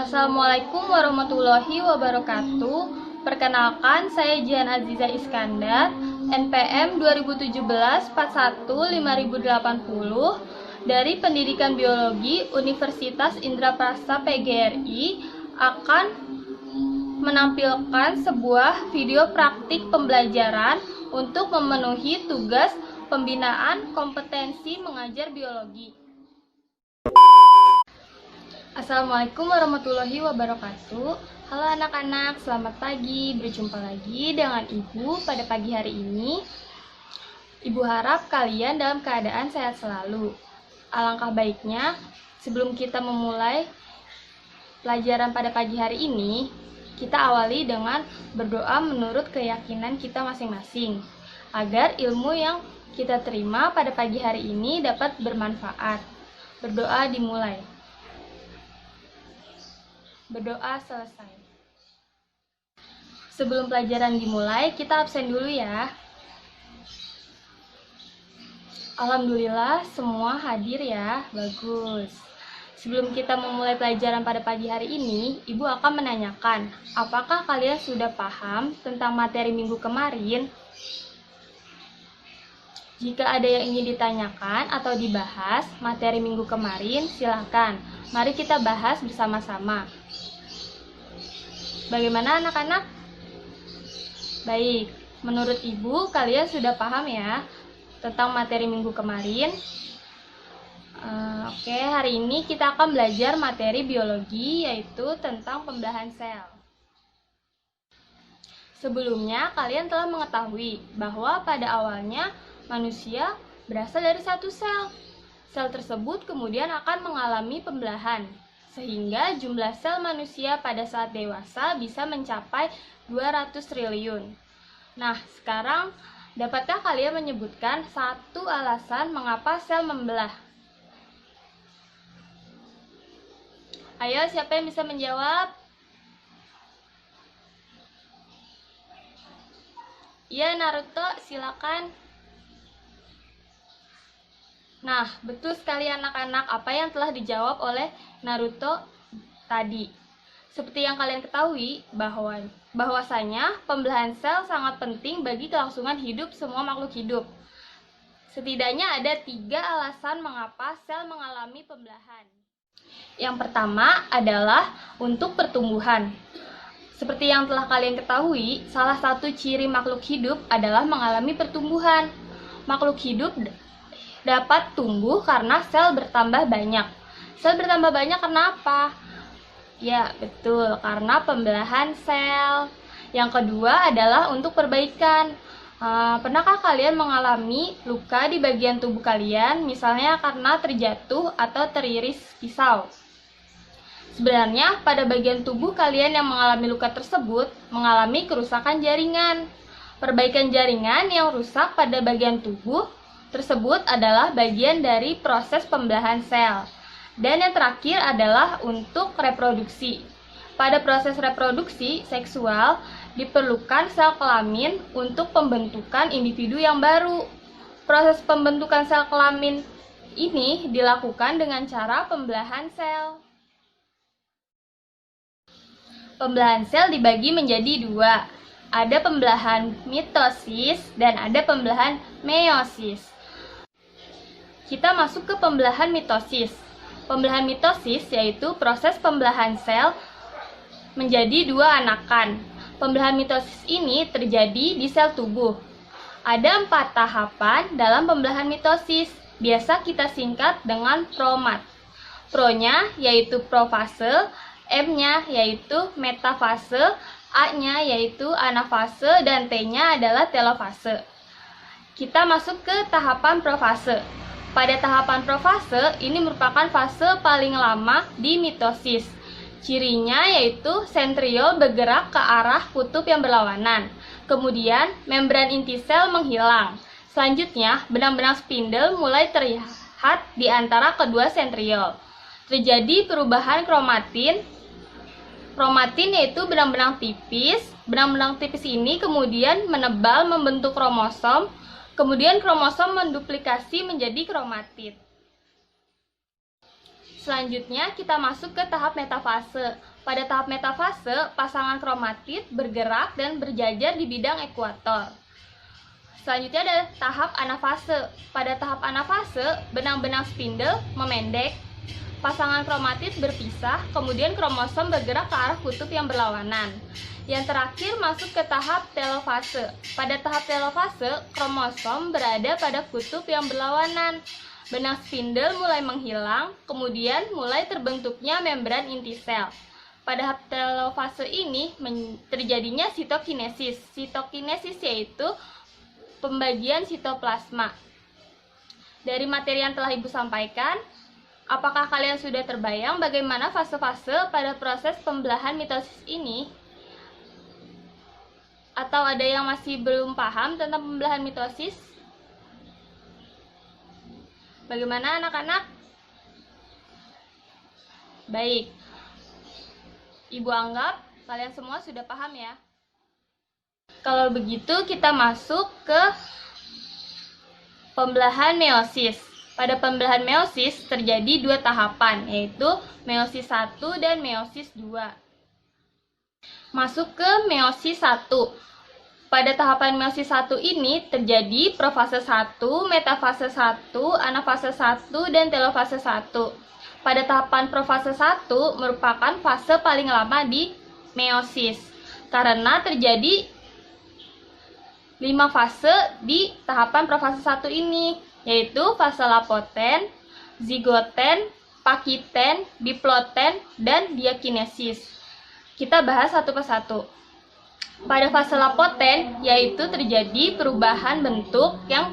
Assalamualaikum warahmatullahi wabarakatuh. Perkenalkan, saya Jihan Aziza Iskandar, NPM 2017-41-5080 dari Pendidikan Biologi Universitas Indraprastha PGRI akan menampilkan sebuah video praktik pembelajaran untuk memenuhi tugas pembinaan kompetensi mengajar biologi. Assalamualaikum warahmatullahi wabarakatuh. Halo anak-anak, selamat pagi. Berjumpa lagi dengan Ibu pada pagi hari ini. Ibu harap kalian dalam keadaan sehat selalu. Alangkah baiknya, sebelum kita memulai pelajaran pada pagi hari ini, kita awali dengan berdoa menurut keyakinan kita masing-masing, agar ilmu yang kita terima pada pagi hari ini dapat bermanfaat. Berdoa dimulai. Berdoa selesai. Sebelum pelajaran dimulai, kita absen dulu ya. Alhamdulillah, semua hadir ya. Bagus. Sebelum kita memulai pelajaran pada pagi hari ini, Ibu akan menanyakan, apakah kalian sudah paham tentang materi minggu kemarin? Jika ada yang ingin ditanyakan atau dibahas materi minggu kemarin, silakan. Mari kita bahas bersama-sama. Bagaimana anak-anak? Baik, menurut Ibu kalian sudah paham ya tentang materi minggu kemarin? Oke, hari ini kita akan belajar materi biologi, yaitu tentang pembelahan sel. Sebelumnya, kalian telah mengetahui bahwa pada awalnya manusia berasal dari satu sel. Sel tersebut kemudian akan mengalami pembelahan, sehingga jumlah sel manusia pada saat dewasa bisa mencapai 200 triliun. Nah, sekarang dapatkah kalian menyebutkan satu alasan mengapa sel membelah? Ayo, siapa yang bisa menjawab? Iya, Naruto, silakan. Nah, betul sekali anak-anak apa yang telah dijawab oleh Naruto tadi. Seperti yang kalian ketahui, bahwasanya pembelahan sel sangat penting bagi kelangsungan hidup semua makhluk hidup. Setidaknya ada 3 alasan mengapa sel mengalami pembelahan. Yang pertama adalah untuk pertumbuhan. Seperti yang telah kalian ketahui, salah satu ciri makhluk hidup adalah mengalami pertumbuhan. Makhluk hidup dapat tumbuh karena sel bertambah banyak. Sel bertambah banyak kenapa? Ya, betul, karena pembelahan sel. Yang kedua adalah untuk perbaikan. Pernahkah kalian mengalami luka di bagian tubuh kalian, misalnya karena terjatuh atau teriris pisau? Sebenarnya, pada bagian tubuh kalian yang mengalami luka tersebut mengalami kerusakan jaringan. Perbaikan jaringan yang rusak pada bagian tubuh tersebut adalah bagian dari proses pembelahan sel. Dan yang terakhir adalah untuk reproduksi. Pada proses reproduksi seksual diperlukan sel kelamin untuk pembentukan individu yang baru. Proses pembentukan sel kelamin ini dilakukan dengan cara pembelahan sel. Pembelahan sel dibagi menjadi 2. Ada pembelahan mitosis dan ada pembelahan meiosis. Kita masuk ke pembelahan mitosis. Pembelahan mitosis yaitu proses pembelahan sel menjadi 2 anakan. Pembelahan mitosis ini terjadi di sel tubuh. Ada 4 tahapan dalam pembelahan mitosis. Biasa kita singkat dengan PROMAT. Pro-nya yaitu profase, M-nya yaitu metafase, A-nya yaitu anafase, dan T-nya adalah telofase. Kita masuk ke tahapan profase. Pada tahapan profase, ini merupakan fase paling lama di mitosis. Cirinya yaitu sentriol bergerak ke arah kutub yang berlawanan. Kemudian, membran inti sel menghilang. Selanjutnya, benang-benang spindle mulai terlihat di antara kedua sentriol. Terjadi perubahan kromatin. Kromatin yaitu benang-benang tipis. Benang-benang tipis ini kemudian menebal membentuk kromosom. Kemudian kromosom menduplikasi menjadi kromatid. Selanjutnya kita masuk ke tahap metafase. Pada tahap metafase, pasangan kromatid bergerak dan berjajar di bidang ekuator. Selanjutnya ada tahap anafase. Pada tahap anafase, benang-benang spindle memendek, pasangan kromatid berpisah, kemudian kromosom bergerak ke arah kutub yang berlawanan. Yang terakhir masuk ke tahap telofase. Pada tahap telofase, kromosom berada pada kutub yang berlawanan. Benang spindle mulai menghilang, kemudian mulai terbentuknya membran inti sel. Pada tahap telofase ini terjadinya sitokinesis. Sitokinesis yaitu pembagian sitoplasma. Dari materi yang telah Ibu sampaikan, apakah kalian sudah terbayang bagaimana fase-fase pada proses pembelahan mitosis ini? Atau ada yang masih belum paham tentang pembelahan mitosis? Bagaimana anak-anak? Baik. Ibu anggap kalian semua sudah paham ya. Kalau begitu kita masuk ke pembelahan meiosis. Pada pembelahan meiosis terjadi dua tahapan, yaitu meiosis 1 dan meiosis 2. Masuk ke meiosis 1. Pada tahapan meiosis 1 ini terjadi profase 1, metafase 1, anafase 1, dan telofase 1. Pada tahapan profase 1 merupakan fase paling lama di meiosis, karena terjadi 5 fase di tahapan profase 1 ini, yaitu fase lapoten, zigoten, pakiten, diploten, dan diakinesis. Kita bahas satu persatu. Pada fase lapoten, yaitu terjadi perubahan bentuk yang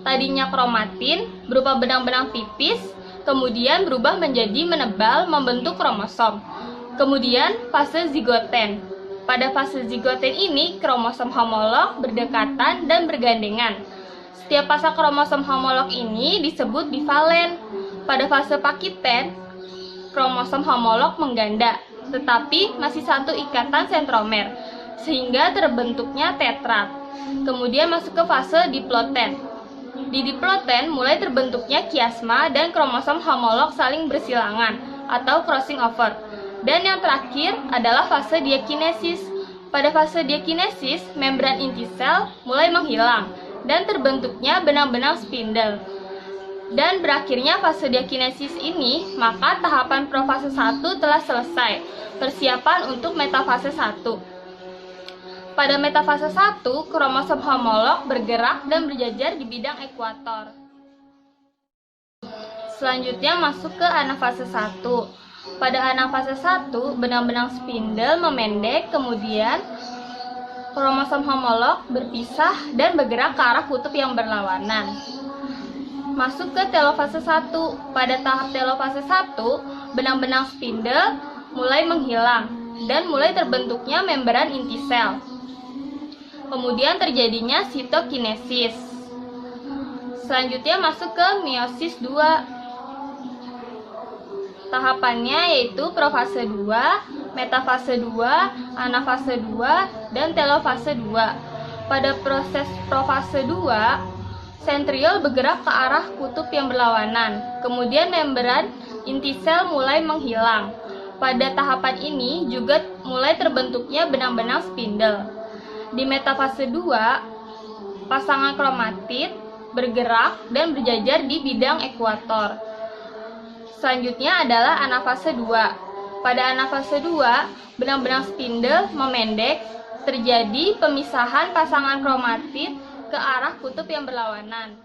tadinya kromatin berupa benang-benang tipis, kemudian berubah menjadi menebal membentuk kromosom. Kemudian fase zigoten. Pada fase zigoten ini, kromosom homolog berdekatan dan bergandengan. Setiap pasang kromosom homolog ini disebut bivalen. Pada fase pakiten, kromosom homolog mengganda, tetapi masih satu ikatan sentromer, sehingga terbentuknya tetrat. Kemudian masuk ke fase diploten. Di diploten mulai terbentuknya kiasma dan kromosom homolog saling bersilangan atau crossing over. Dan yang terakhir adalah fase diakinesis. Pada fase diakinesis, membran inti sel mulai menghilang dan terbentuknya benang-benang spindle. Dan berakhirnya fase diakinesis ini, maka tahapan profase 1 telah selesai. Persiapan untuk metafase 1. Pada metafase 1, kromosom homolog bergerak dan berjajar di bidang ekuator. Selanjutnya masuk ke anafase 1. Pada anafase 1, benang-benang spindle memendek, kemudian kromosom homolog berpisah dan bergerak ke arah kutub yang berlawanan. Masuk ke telofase 1. Pada tahap telofase 1, benang-benang spindle mulai menghilang dan mulai terbentuknya membran inti sel. Kemudian terjadinya sitokinesis. Selanjutnya masuk ke meiosis 2. Tahapannya yaitu profase 2, metafase 2, anafase 2, dan telofase 2. Pada proses profase 2, sentriol bergerak ke arah kutub yang berlawanan. Kemudian membran inti sel mulai menghilang. Pada tahapan ini juga mulai terbentuknya benang-benang spindle. Di metafase 2, pasangan kromatid bergerak dan berjajar di bidang ekuator. Selanjutnya adalah anafase 2. Pada anafase 2, benang-benang spindle memendek, terjadi pemisahan pasangan kromatid ke arah kutub yang berlawanan.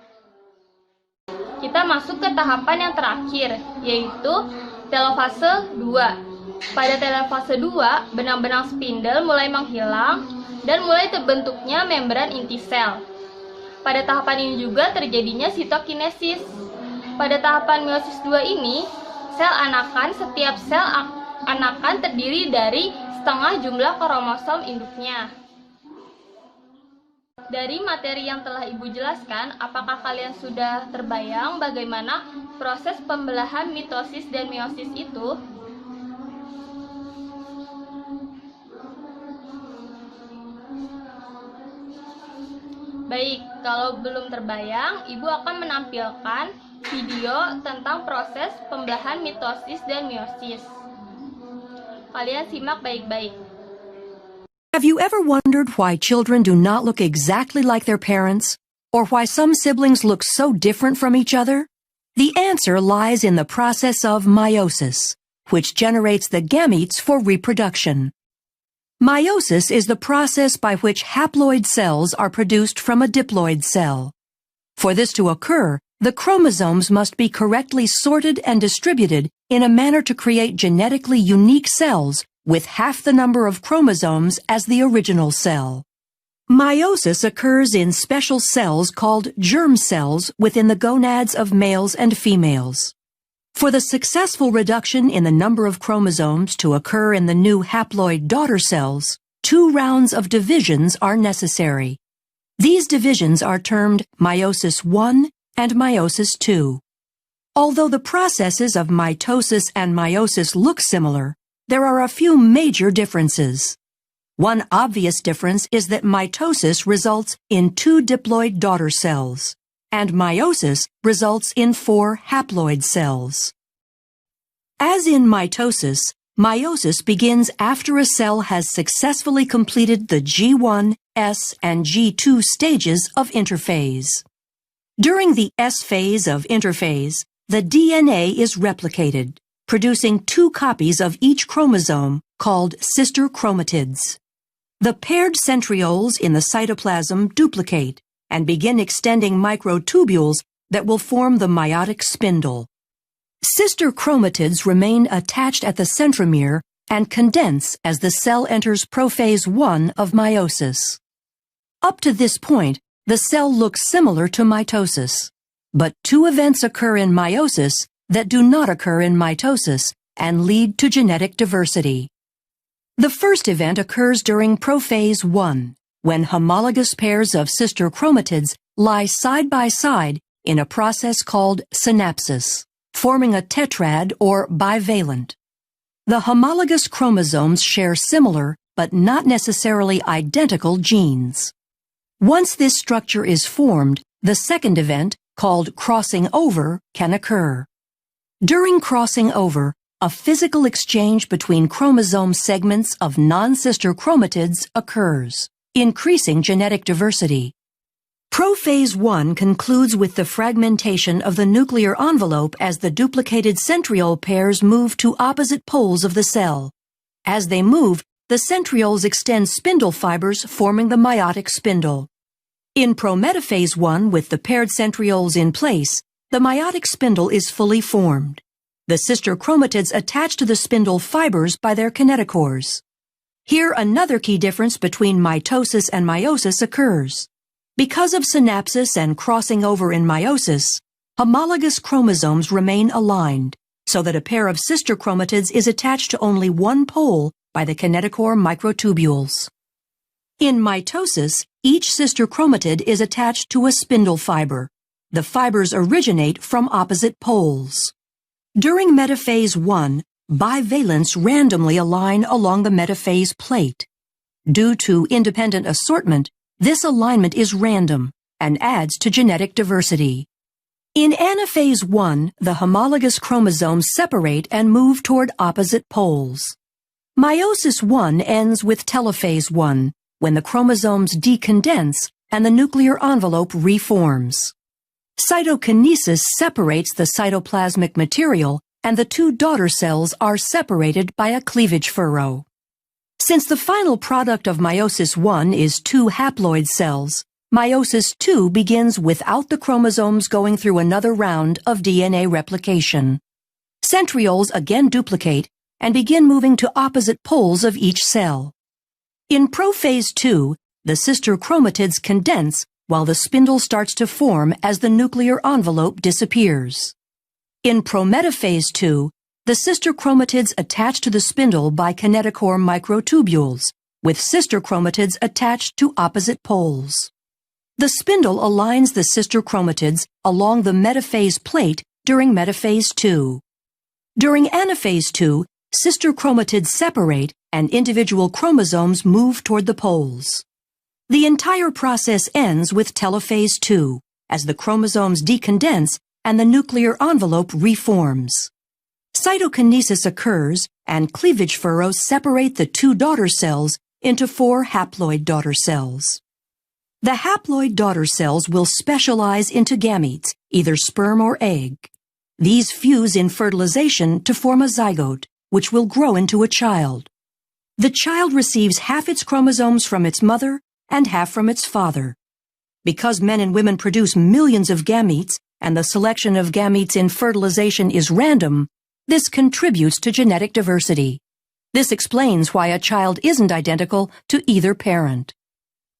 Kita masuk ke tahapan yang terakhir, yaitu telofase 2. Pada telofase 2, benang-benang spindle mulai menghilang dan mulai terbentuknya membran inti sel. Pada tahapan ini juga terjadinya sitokinesis. Pada tahapan meiosis 2 ini, sel anakan, setiap sel anakan terdiri dari setengah jumlah kromosom induknya. Dari materi yang telah Ibu jelaskan, apakah kalian sudah terbayang bagaimana proses pembelahan mitosis dan meiosis itu? Baik, kalau belum terbayang, Ibu akan menampilkan video tentang proses pembelahan mitosis dan meiosis. Kalian simak baik-baik. Have you ever wondered why children do not look exactly like their parents, or why some siblings look so different from each other? The answer lies in the process of meiosis, which generates the gametes for reproduction. Meiosis is the process by which haploid cells are produced from a diploid cell. For this to occur, the chromosomes must be correctly sorted and distributed in a manner to create genetically unique cells with half the number of chromosomes as the original cell. Meiosis occurs in special cells called germ cells within the gonads of males and females. For the successful reduction in the number of chromosomes to occur in the new haploid daughter cells, 2 rounds of divisions are necessary. These divisions are termed meiosis I and meiosis II. Although the processes of mitosis and meiosis look similar, there are a few major differences. One obvious difference is that mitosis results in 2 diploid daughter cells, and meiosis results in 4 haploid cells. As in mitosis, meiosis begins after a cell has successfully completed the G1, S, and G2 stages of interphase. During the S phase of interphase, the DNA is replicated, producing 2 copies of each chromosome called sister chromatids. The paired centrioles in the cytoplasm duplicate and begin extending microtubules that will form the meiotic spindle. Sister chromatids remain attached at the centromere and condense as the cell enters prophase I of meiosis. Up to this point, the cell looks similar to mitosis, but 2 events occur in meiosis that do not occur in mitosis and lead to genetic diversity. The first event occurs during prophase I, when homologous pairs of sister chromatids lie side by side in a process called synapsis, forming a tetrad or bivalent. The homologous chromosomes share similar but not necessarily identical genes. Once this structure is formed, the second event, called crossing over, can occur. During crossing over, a physical exchange between chromosome segments of non-sister chromatids occurs, increasing genetic diversity. Prophase I concludes with the fragmentation of the nuclear envelope as the duplicated centriole pairs move to opposite poles of the cell. As they move, the centrioles extend spindle fibers forming the meiotic spindle. In prometaphase I, with the paired centrioles in place, the meiotic spindle is fully formed. The sister chromatids attach to the spindle fibers by their kinetochores. Here another key difference between mitosis and meiosis occurs. Because of synapsis and crossing over in meiosis, homologous chromosomes remain aligned, so that a pair of sister chromatids is attached to only one pole by the kinetochore microtubules. In mitosis, each sister chromatid is attached to a spindle fiber. The fibers originate from opposite poles. During metaphase I, bivalents randomly align along the metaphase plate. Due to independent assortment, this alignment is random and adds to genetic diversity. In anaphase I, the homologous chromosomes separate and move toward opposite poles. Meiosis I ends with telophase I, when the chromosomes decondense and the nuclear envelope reforms. Cytokinesis separates the cytoplasmic material, and the 2 daughter cells are separated by a cleavage furrow. Since the final product of meiosis I is 2 haploid cells, meiosis II begins without the chromosomes going through another round of DNA replication. Centrioles again duplicate and begin moving to opposite poles of each cell. In prophase II, the sister chromatids condense while the spindle starts to form as the nuclear envelope disappears. In prometaphase II, the sister chromatids attach to the spindle by kinetochore microtubules, with sister chromatids attached to opposite poles. The spindle aligns the sister chromatids along the metaphase plate during metaphase II. During anaphase II, sister chromatids separate and individual chromosomes move toward the poles. The entire process ends with telophase II, as the chromosomes decondense and the nuclear envelope reforms. cytokinesis occurs and cleavage furrows separate the two daughter cells into 4 haploid daughter cells. The haploid daughter cells will specialize into gametes, either sperm or egg. These fuse in fertilization to form a zygote, which will grow into a child. The child receives half its chromosomes from its mother and half from its father. Because men and women produce millions of gametes, and the selection of gametes in fertilization is random, this contributes to genetic diversity. This explains why a child isn't identical to either parent.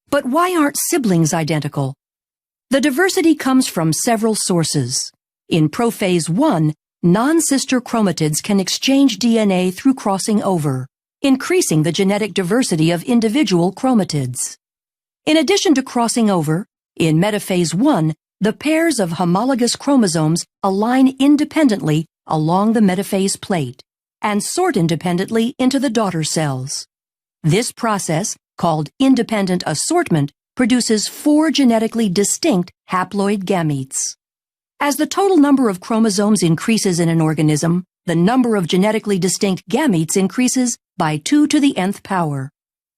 But why aren't siblings identical? The diversity comes from several sources. In prophase 1, non-sister chromatids can exchange DNA through crossing over, increasing the genetic diversity of individual chromatids. In addition to crossing over, in metaphase 1, the pairs of homologous chromosomes align independently along the metaphase plate and sort independently into the daughter cells. This process, called independent assortment, produces 4 genetically distinct haploid gametes. As the total number of chromosomes increases in an organism, the number of genetically distinct gametes increases by 2 to the nth power.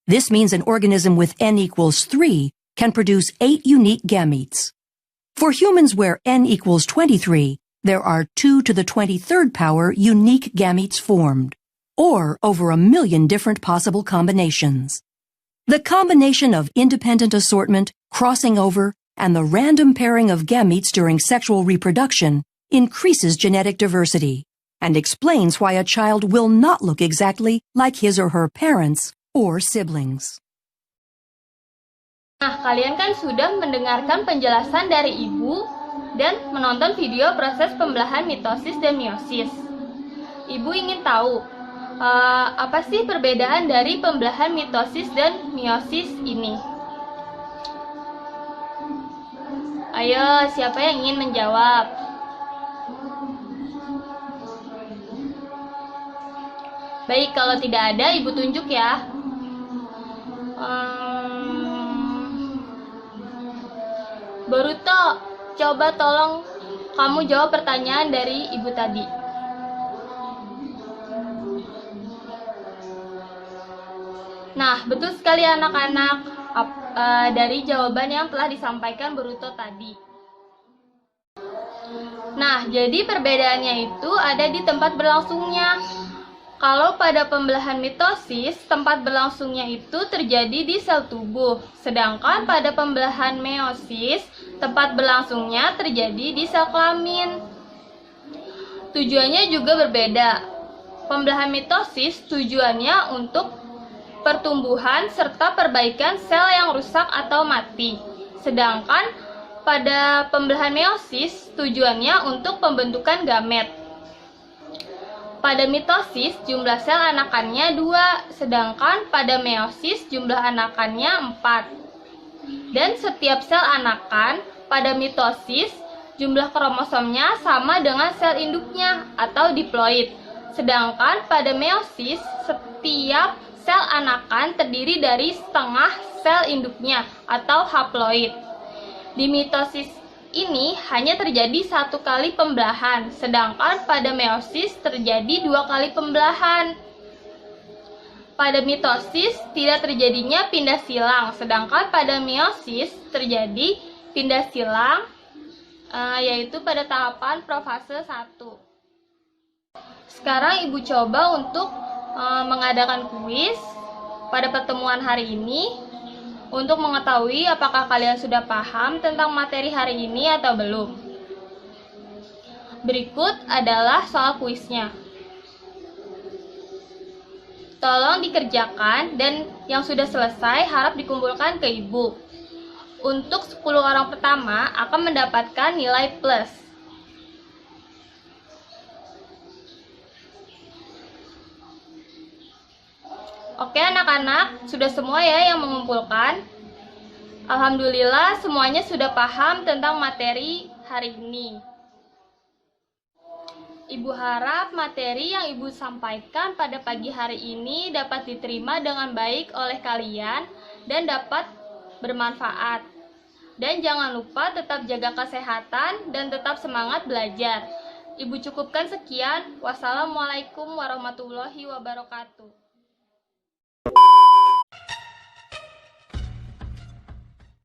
This means an organism with n equals 3 can produce 8 unique gametes. For humans where n equals 23, there are 2 to the 23rd power unique gametes formed, or over 1 million different possible combinations. The combination of independent assortment, crossing over, and the random pairing of gametes during sexual reproduction increases genetic diversity and explains why a child will not look exactly like his or her parents or siblings. Nah, kalian kan sudah mendengarkan penjelasan dari Ibu dan menonton video proses pembelahan mitosis dan meiosis. Ibu ingin tahu, apa sih perbedaan dari pembelahan mitosis dan meiosis ini? Ayo, siapa yang ingin menjawab? Baik, kalau tidak ada, Ibu tunjuk ya. Boruto, coba tolong kamu jawab pertanyaan dari Ibu tadi. Nah, betul sekali anak-anak, dari jawaban yang telah disampaikan Boruto tadi. Nah, jadi perbedaannya itu ada di tempat berlangsungnya. Kalau pada pembelahan mitosis, tempat berlangsungnya itu terjadi di sel tubuh. Sedangkan pada pembelahan meiosis, tempat berlangsungnya terjadi di sel kelamin. Tujuannya juga berbeda. Pembelahan mitosis tujuannya untuk pertumbuhan serta perbaikan sel yang rusak atau mati. Sedangkan pada pembelahan meiosis tujuannya untuk pembentukan gamet. Pada mitosis jumlah sel anakannya 2, sedangkan pada meiosis jumlah anakannya 4. Dan setiap sel anakan pada mitosis jumlah kromosomnya sama dengan sel induknya atau diploid. Sedangkan pada meiosis setiap sel anakan terdiri dari setengah sel induknya atau haploid. Di mitosis ini hanya terjadi 1 kali pembelahan, sedangkan pada meiosis terjadi 2 kali pembelahan. Pada mitosis tidak terjadinya pindah silang, sedangkan pada meiosis terjadi pindah silang, yaitu pada tahapan profase 1. Sekarang Ibu coba untuk mengadakan kuis pada pertemuan hari ini, untuk mengetahui apakah kalian sudah paham tentang materi hari ini atau belum. Berikut adalah soal kuisnya. Tolong dikerjakan dan yang sudah selesai harap dikumpulkan ke Ibu. Untuk 10 orang pertama akan mendapatkan nilai plus. Oke anak-anak, sudah semua ya yang mengumpulkan? Alhamdulillah semuanya sudah paham tentang materi hari ini. Ibu harap materi yang Ibu sampaikan pada pagi hari ini dapat diterima dengan baik oleh kalian dan dapat bermanfaat. Dan jangan lupa tetap jaga kesehatan dan tetap semangat belajar. Ibu cukupkan sekian. Wassalamualaikum warahmatullahi wabarakatuh.